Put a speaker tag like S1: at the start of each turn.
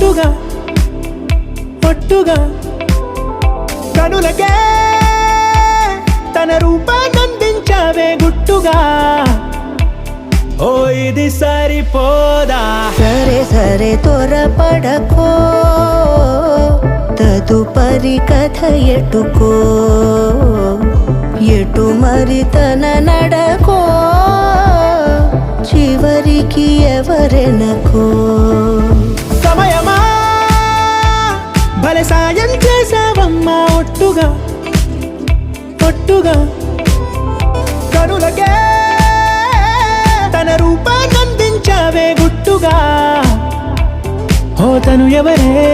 S1: ఒట్టుగా ఒట్టుగా కనులకే తన రూపాన్నందించావే గుట్టుగా ఓ ఇది సరిపోదా
S2: సరే సరే త్వరపడకో తదుపరి కథ ఎటుకో ఎటు మరి తన నడకో చివరికి ఎవరెనకో
S1: సమయమా భలే సాయం చేసావమ్మా ఒట్టుగా ఒట్టుగా కనులకే తన రూపాన్నందించావే గుట్టుగా ఓ తను ఎవరే